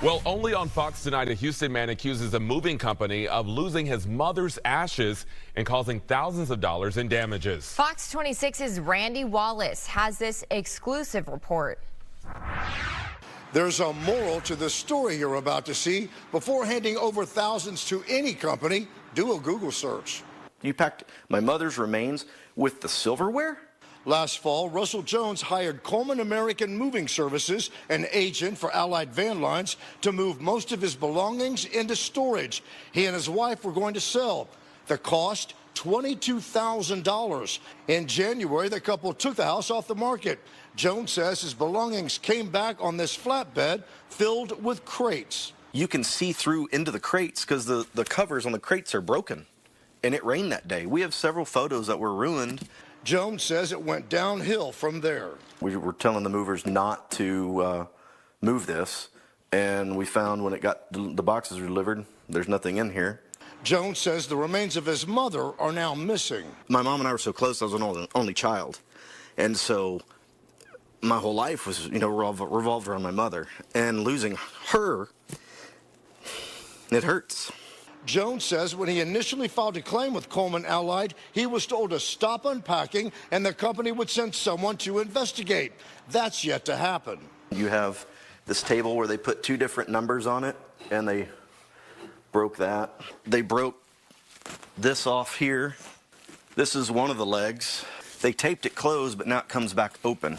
Well, only on Fox tonight, a Houston man accuses a moving company of losing his mother's ashes and causing thousands of dollars in damages. Fox 26's Randy Wallace has this exclusive report. There's a moral to the story you're about to see. Before handing over thousands to any company, do a Google search. You packed my mother's remains with the silverware? Last fall, Russell Jones hired Coleman American Moving Services, an agent for Allied Van Lines, to move most of his belongings into storage. He and his wife were going to sell. The cost, $22,000. In January, the couple took the house off the market. Jones says his belongings came back on this flatbed filled with crates. You can see through into the crates because the covers on the crates are broken. And it rained that day. We have several photos that were ruined. Jones says it went downhill from there. We were telling the movers not to move this, and we found when the boxes were delivered, there's nothing in here. Jones says the remains of his mother are now missing. My mom and I were so close. I was an only child, and so my whole life was, revolved around my mother. And losing her, it hurts. Jones says when he initially filed a claim with Coleman Allied, he was told to stop unpacking and the company would send someone to investigate. That's yet to happen. You have this table where they put two different numbers on it, and they broke that. They broke this off here. This is one of the legs. They taped it closed, but now it comes back open.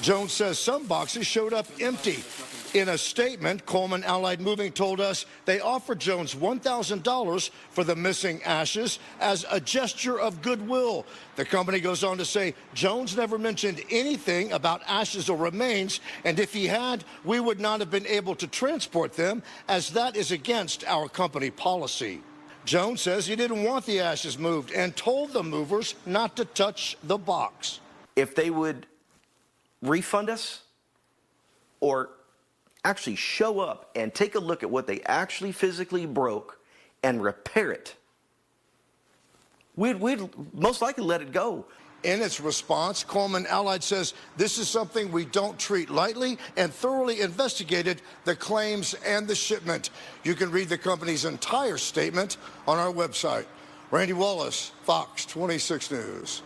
Jones says some boxes showed up empty. In a statement, Coleman Allied Moving told us they offered Jones $1,000 for the missing ashes as a gesture of goodwill. The company goes on to say Jones never mentioned anything about ashes or remains, and if he had, we would not have been able to transport them, as that is against our company policy. Jones says he didn't want the ashes moved and told the movers not to touch the box. If they would refund us or actually show up and take a look at what they actually physically broke and repair it, we'd most likely let it go. In its response, Coleman Allied says this is something we don't treat lightly and thoroughly investigated the claims and the shipment. You can read the company's entire statement on our website. Randy Wallace, Fox 26 News.